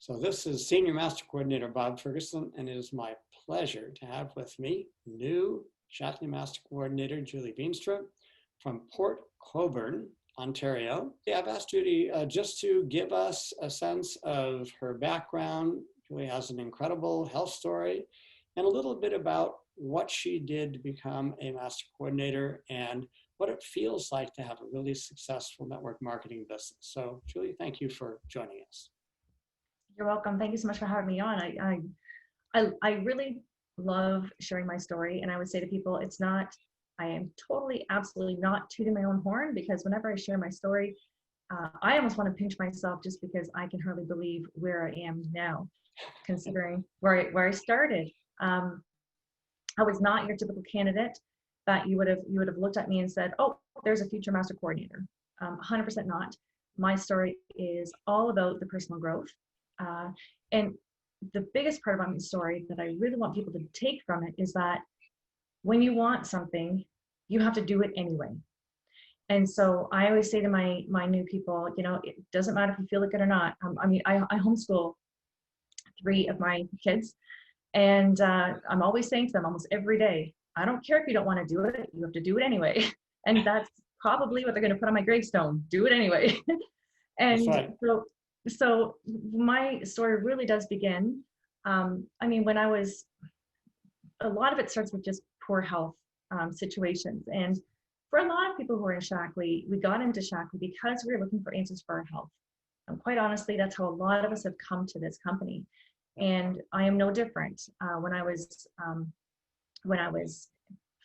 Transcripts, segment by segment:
So this is Senior Master Coordinator Bob Ferguson, and it is my pleasure to have with me new Shaklee Master Coordinator Julie Beanstra from Port Colborne, Ontario. I've asked Julie just to give us a sense of her background. Julie has an incredible health story and a little bit about what she did to become a Master Coordinator and what it feels like to have a really successful network marketing business. So Julie, thank you for joining us. You're welcome. Thank you so much for having me on. I really love sharing my story, and I would say to people, I am totally, absolutely not tooting my own horn, because whenever I share my story, I almost want to pinch myself just because I can hardly believe where I am now, considering where I started. I was not your typical candidate that you would have looked at me and said, "Oh, there's a future master coordinator." 100% not. My story is all about the personal growth. And the biggest part about my story that I really want people to take from it is that when you want something, you have to do it anyway. And so I always say to my new people, it doesn't matter if you feel like it or not. I homeschool 3 of my kids, and I'm always saying to them almost every day, I don't care if you don't want to do it, you have to do it anyway. And that's probably what they're going to put on my gravestone, do it anyway. And right. So my story really does begin. When I was, a lot of it starts with just poor health situations. And for a lot of people who are in Shaklee, we got into Shaklee because we were looking for answers for our health. And quite honestly, that's how a lot of us have come to this company. And I am no different. When I was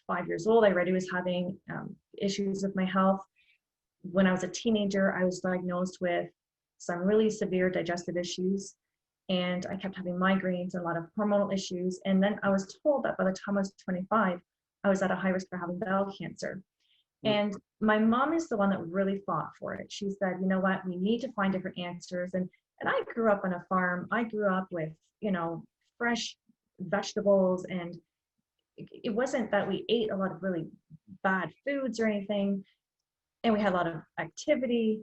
5 years old, I already was having issues with my health. When I was a teenager, I was diagnosed with some really severe digestive issues, and I kept having migraines and a lot of hormonal issues. And then I was told that by the time I was 25, I was at a high risk for having bowel cancer. And my mom is the one that really fought for it. She said, you know what, we need to find different answers. And I grew up on a farm. I grew up with, fresh vegetables, and it wasn't that we ate a lot of really bad foods or anything, and we had a lot of activity,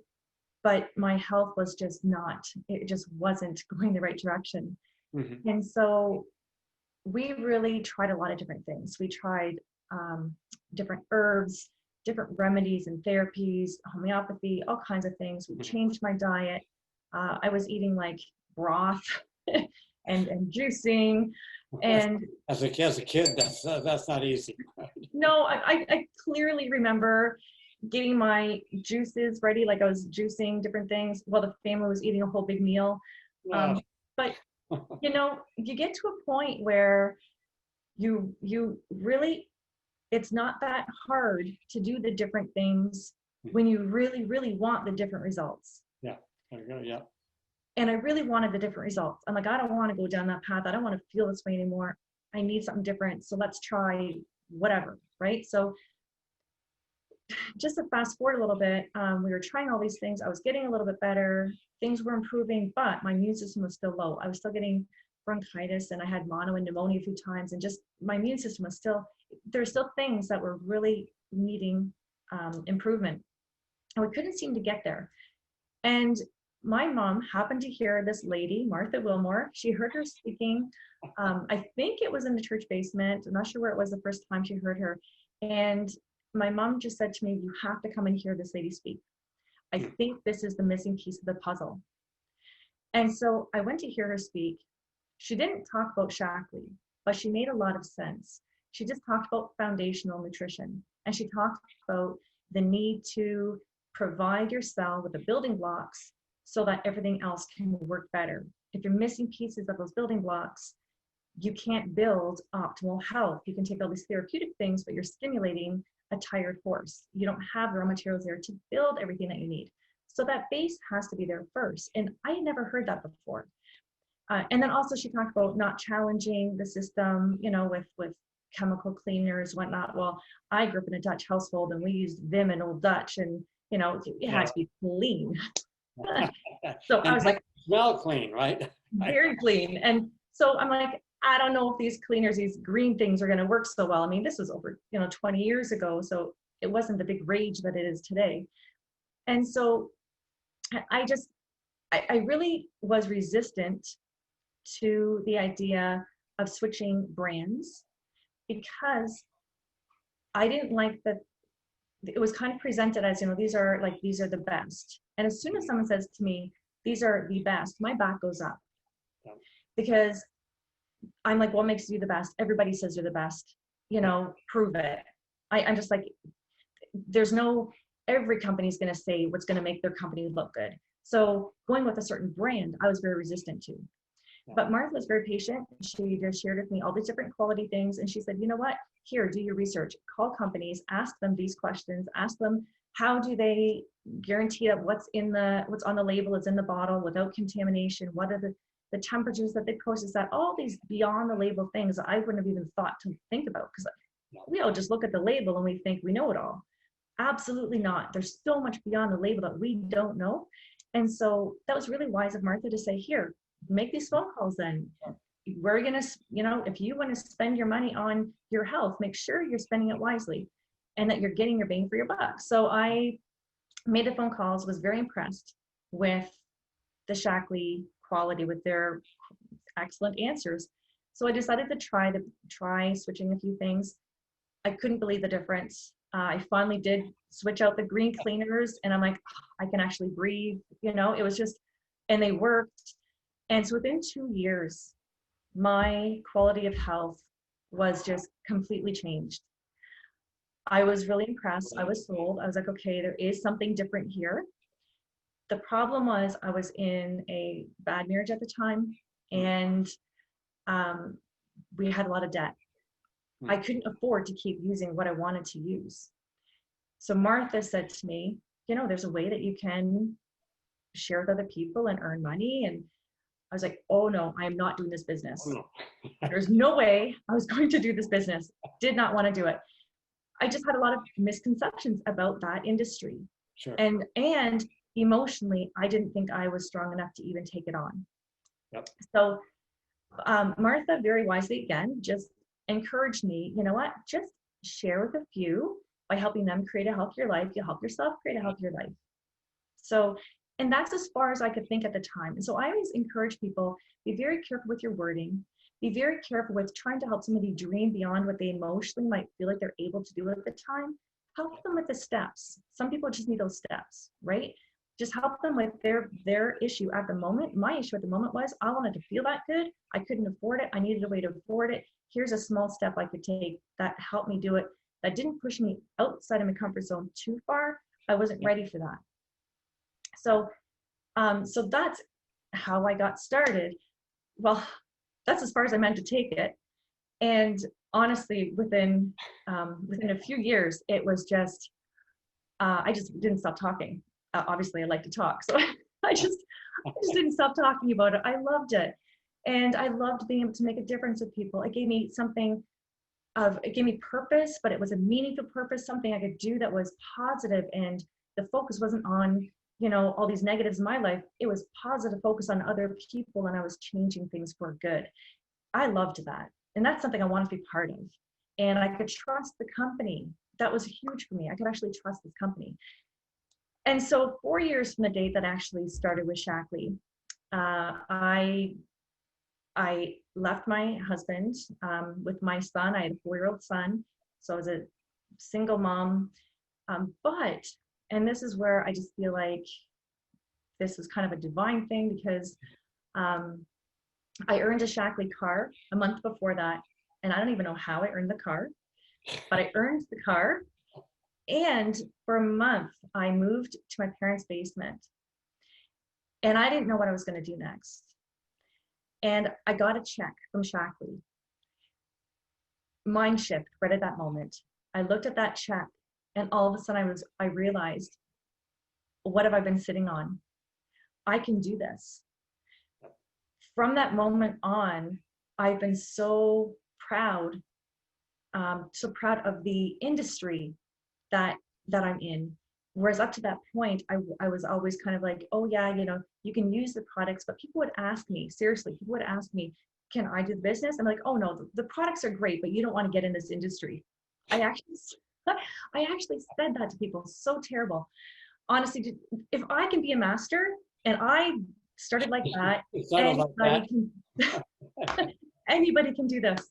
but my health was it just wasn't going the right direction. Mm-hmm. And so we really tried a lot of different things. We tried different herbs, different remedies and therapies, homeopathy, all kinds of things. We changed my diet. I was eating like broth and juicing. And as a kid, that's not easy. No, I clearly remember getting my juices ready, like I was juicing different things while the family was eating a whole big meal. Wow. But you get to a point where you really, it's not that hard to do the different things when you really, really want the different results. Yeah, there you go, yeah. And I really wanted the different results. I'm like, I don't want to go down that path. I don't want to feel this way anymore. I need something different. So let's try whatever, right? So just to fast forward a little bit, we were trying all these things. I was getting a little bit better. Things were improving, but my immune system was still low. I was still getting bronchitis, and I had mono and pneumonia a few times, and just my immune system was there's still things that were really needing improvement. And we couldn't seem to get there. And my mom happened to hear this lady, Martha Wilmore. She heard her speaking. I think it was in the church basement. I'm not sure where it was the first time she heard her. And my mom just said to me, you have to come and hear this lady speak. I think this is the missing piece of the puzzle. And so I went to hear her speak. She didn't talk about Shaklee, but she made a lot of sense. She just talked about foundational nutrition. And she talked about the need to provide your cell with the building blocks so that everything else can work better. If you're missing pieces of those building blocks, you can't build optimal health. You can take all these therapeutic things, but you're stimulating a tired horse. You don't have the raw materials there to build everything that you need. So that base has to be there first. And I had never heard that before. And then also she talked about not challenging the system, with chemical cleaners, whatnot. Well, I grew up in a Dutch household, and we used Vim and Old Dutch, and it had to be clean. So I was like, smell clean, right? Very clean. And so I'm like, I don't know if these cleaners, these green things are going to work so well. I mean, this was over, 20 years ago. So it wasn't the big rage that it is today. And so I I really was resistant to the idea of switching brands because I didn't like that it was kind of presented as, these are the best. And as soon as someone says to me, these are the best, my back goes up. Yeah. Because I'm like, what makes you the best? Everybody says you're the best, prove it. I'm just like, every company's going to say what's going to make their company look good. So going with a certain brand, I was very resistant to. Yeah. But Martha was very patient. She just shared with me all these different quality things. And she said, you know what? Here, do your research, call companies, ask them these questions, ask them, how do they guarantee that what's on the label is in the bottle without contamination? What are the temperatures that they process at? All these beyond the label things I wouldn't have even thought to think about, because we all just look at the label and we think we know it all. Absolutely not. There's so much beyond the label that we don't know. And so that was really wise of Martha to say, here, make these phone calls then. We're going to, if you want to spend your money on your health, make sure you're spending it wisely and that you're getting your bang for your buck. So I made the phone calls, was very impressed with the Shaklee quality, with their excellent answers. So I decided to try switching a few things. I couldn't believe the difference. I finally did switch out the green cleaners and I'm like, I can actually breathe, it was just, and they worked. And so within 2 years, my quality of health was just completely changed. I was really impressed. I was sold. I was like, okay, there is something different here. The problem was I was in a bad marriage at the time, and we had a lot of debt. I couldn't afford to keep using what I wanted to use. So Martha said to me, there's a way that you can share with other people and earn money. And I was like, oh no, I am not doing this business. Oh, no. There's no way I was going to do this business. Did not want to do it. I just had a lot of misconceptions about that industry. Sure. And emotionally, I didn't think I was strong enough to even take it on. Yep. So Martha very wisely, again, just encouraged me, you know what, just share with a few. By helping them create a healthier life, you'll help yourself create a healthier life. So, and that's as far as I could think at the time. And so I always encourage people, be very careful with your wording. Be very careful with trying to help somebody dream beyond what they emotionally might feel like they're able to do at the time. Help them with the steps. Some people just need those steps, right? Just help them with their issue at the moment. My issue at the moment was I wanted to feel that good. I couldn't afford it. I needed a way to afford it. Here's a small step I could take that helped me do it. That didn't push me outside of my comfort zone too far. I wasn't ready for that. So, so that's how I got started. Well, that's as far as I meant to take it. And honestly, within a few years, it was just, I just didn't stop talking. Obviously, I like to talk, so I just didn't stop talking about it. I loved it, and I loved being able to make a difference with people. It gave me it gave me purpose, but it was a meaningful purpose, something I could do that was positive, and the focus wasn't on, all these negatives in my life. It was positive focus on other people, and I was changing things for good. I loved that. And that's something I wanted to be part of. And I could trust the company. That was huge for me. I could actually trust this company. And so 4 years from the date that I actually started with Shaklee, I left my husband with my son. I had a 4-year-old son. So I was a single mom. And this is where I just feel like this is kind of a divine thing, because I earned a Shaklee car a month before that. And I don't even know how I earned the car, but I earned the car. And for a month, I moved to my parents' basement. And I didn't know what I was going to do next. And I got a check from Shaklee. Mind shift right at that moment. I looked at that check, and all of a sudden I realized, what have I been sitting on? I can do this. From that moment on, I've been so proud of the industry that I'm in. Whereas up to that point, I was always kind of like, oh yeah, you can use the products, but people would ask me, seriously, people would ask me, can I do the business? I'm like, oh no, the products are great, but you don't want to get in this industry. I actually said that to people. So terrible. Honestly, if I can be a master and I Started like that. It started like that. Anybody can do this.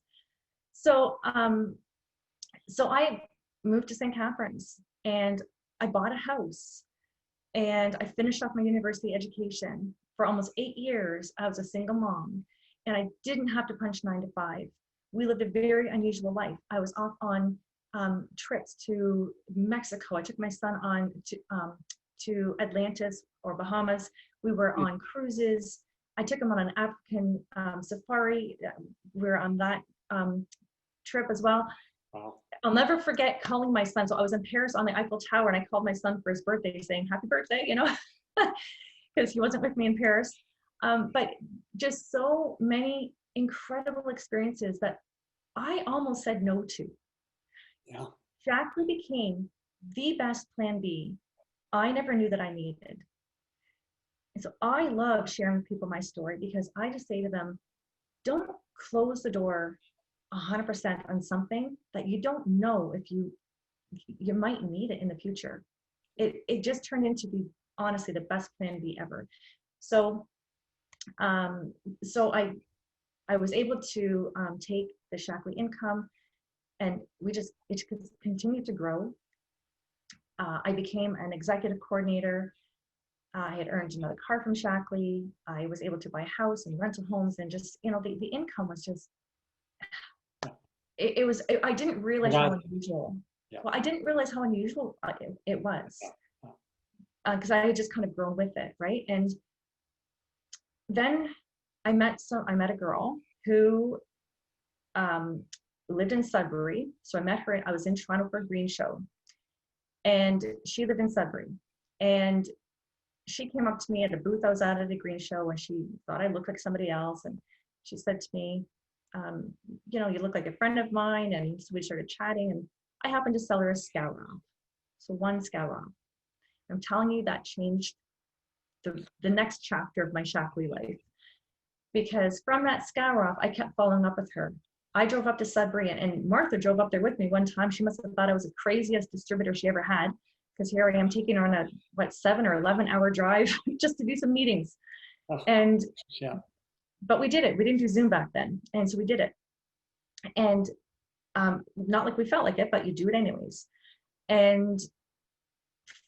So, so I moved to St. Catharines and I bought a house and I finished off my university education. For almost 8 years, I was a single mom and I didn't have to punch 9 to 5. We lived a very unusual life. I was off on trips to Mexico. I took my son on to Atlantis or Bahamas. We were on cruises. I took him on an African safari. We were on that trip as well. Wow. I'll never forget calling my son. So I was in Paris on the Eiffel Tower and I called my son for his birthday saying, happy birthday, you know, because he wasn't with me in Paris. But just so many incredible experiences that I almost said no to. Yeah. Shackley became the best plan B I never knew that I needed. And so I love sharing with people my story because I just say to them, don't close the door 100% on something that you don't know if you might need it in the future. It just turned into be honestly the best plan B ever. So so I was able to take the Shackley income and it continued to grow. I became an executive coordinator. I had earned another car from Shackley. I was able to buy a house and rental homes and just, you know, the income was just, I didn't realize how unusual. Yeah. Well, I didn't realize how unusual it was because I had just kind of grown with it, right? And then I met a girl who lived in Sudbury. So I met her, I was in Toronto for a green show and she lived in Sudbury. And she came up to me at a booth I was at a green show and she thought I looked like somebody else. And she said to me, you know, you look like a friend of mine. And so we started chatting and I happened to sell her a scour off. So one scour off. I'm telling you that changed the next chapter of my Shackley life. Because from that scour off, I kept following up with her. I drove up to Sudbury and Martha drove up there with me one time. She must have thought I was the craziest distributor she ever had. Because here I am taking her on a 7 or 11 hour drive just to do some meetings. And yeah. But we did it. We didn't do Zoom back then. And so we did it. And not like we felt like it, but you do it anyways. And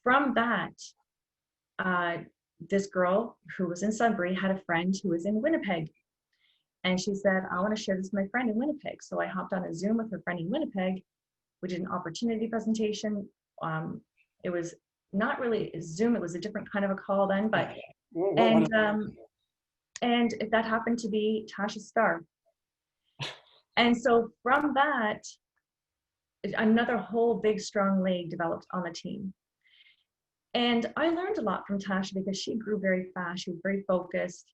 from that, this girl who was in Sudbury had a friend who was in Winnipeg. And she said, I want to share this with my friend in Winnipeg. So I hopped on a Zoom with her friend in Winnipeg. We did an opportunity presentation. It was not really Zoom. It was a different kind of a call then, but, and that happened to be Tasha Starr. And so from that, another whole big, strong leg developed on the team. And I learned a lot from Tasha because she grew very fast. She was very focused.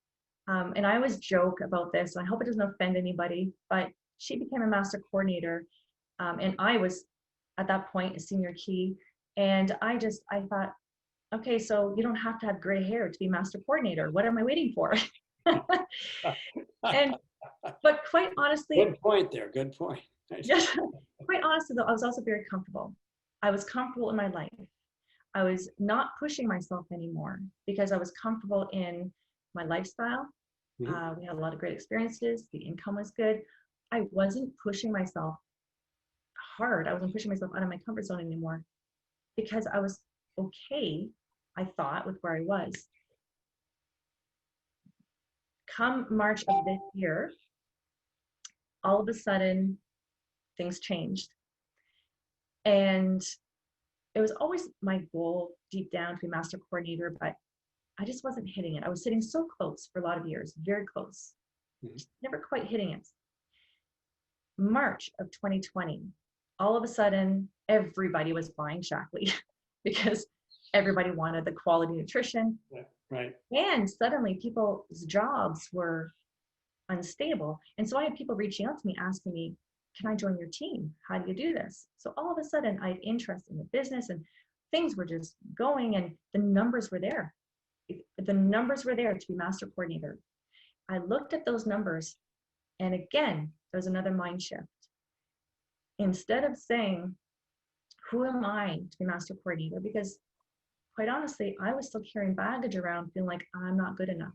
And I always joke about this, and I hope it doesn't offend anybody, but she became a master coordinator. And I was, at that point, a senior key. And I thought, okay, so you don't have to have gray hair to be master coordinator. What am I waiting for? But quite honestly. Good point there, good point. Yes, quite honestly though, I was also very comfortable. I was comfortable in my life. I was not pushing myself anymore because I was comfortable in my lifestyle. We had a lot of great experiences. The income was good. I wasn't pushing myself hard. I wasn't pushing myself out of my comfort zone anymore because I was okay, I thought, with where I was. Come March of this year, all of a sudden, things changed. And it was always my goal deep down to be master coordinator, but I just wasn't hitting it. I was sitting so close for a lot of years, very close, never quite hitting it. March of 2020, all of a sudden, everybody was buying Shackley because everybody wanted the quality nutrition. Yeah, right. And suddenly people's jobs were unstable. And so I had people reaching out to me, asking me, can I join your team? How do you do this? So all of a sudden I had interest in the business and things were just going and the numbers were there. The numbers were there to be master coordinator. I looked at those numbers and again, there's another mind shift. Instead of saying, who am I to be master coordinator? Because quite honestly, I was still carrying baggage around feeling like I'm not good enough.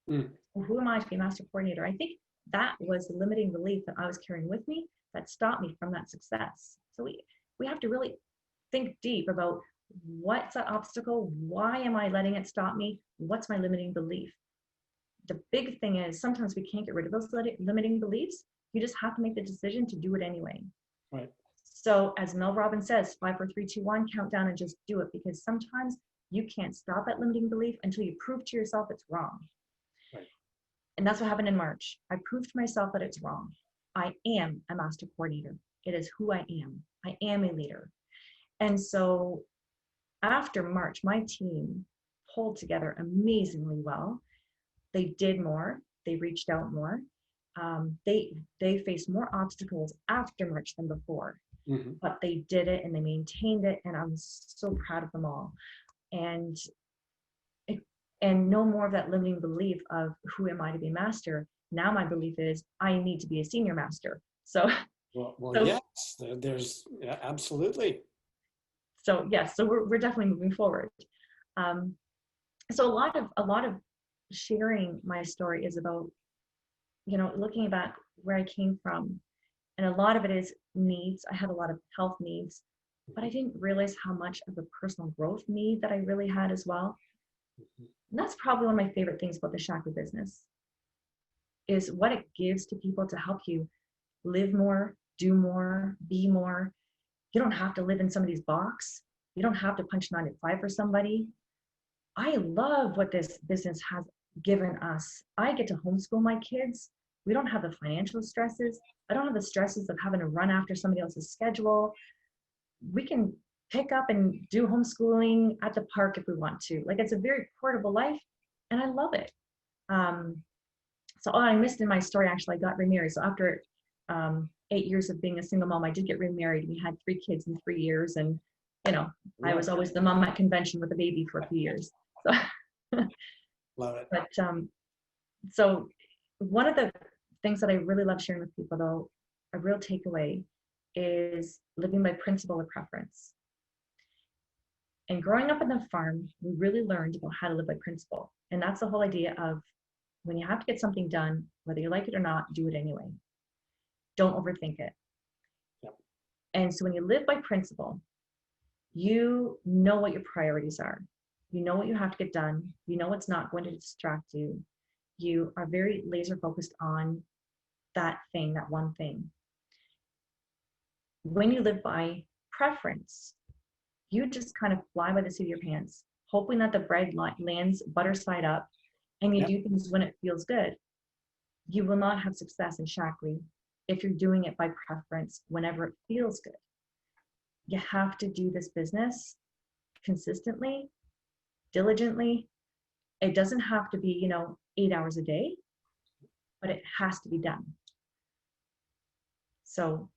Mm. Who am I to be a master coordinator? I think that was the limiting belief that I was carrying with me that stopped me from that success. So we have to really think deep about what's that obstacle? Why am I letting it stop me? What's my limiting belief? The big thing is sometimes we can't get rid of those limiting beliefs. You just have to make the decision to do it anyway. Right. So as Mel Robbins says, 5, 4, 3, 2, 1, count down and just do it, because sometimes you can't stop at limiting belief until you prove to yourself it's wrong. Right. And that's what happened in March. I proved to myself that it's wrong. I am a master coordinator. It is who I am. I am a leader. And so after March, my team pulled together amazingly well. They did more. They reached out more. They faced more obstacles after March than before, Mm-hmm. but they did it and they maintained it, and I'm so proud of them all. And no more of that limiting belief of who am I to be a master. Now my belief is I need to be a senior master. So so, Yes, there's absolutely. so yes, so we're definitely moving forward. Um, so a lot of sharing my story is about, looking back where I came from. And a lot of it is needs. I had a lot of health needs, but I didn't realize how much of the personal growth need that I really had as well. And that's probably one of my favorite things about the Shakti business is what it gives to people to help you live more, do more, be more. You don't have to live in somebody's box. You don't have to punch 9 to 5 for somebody. I love what this business has given us. I get to homeschool my kids. We don't have the financial stresses. I don't have the stresses of having to run after somebody else's schedule. We can pick up and do homeschooling at the park if we want to. Like, it's a very portable life, and I love it. So I missed in my story, actually, I got remarried. So after 8 years of being a single mom, I did get remarried. We had 3 kids in 3 years, and I was always the mom at convention with a baby for a few years. So, Love it. but so one of the things that I really love sharing with people, though, a real takeaway is living by principle or preference. And growing up on the farm, we really learned about how to live by principle. And that's the whole idea of when you have to get something done, whether you like it or not, do it anyway. Don't overthink it. Yep. And so when you live by principle, you know what your priorities are. You know what you have to get done. You know what's not going to distract you. You are very laser focused on that thing, that one thing. When you live by preference, you just kind of fly by the seat of your pants, hoping that the bread lands butter side up, and you do things when it feels good. You will not have success in Shakti if you're doing it by preference whenever it feels good. You have to do this business consistently, diligently. It doesn't have to be, 8 hours a day, but it has to be done. So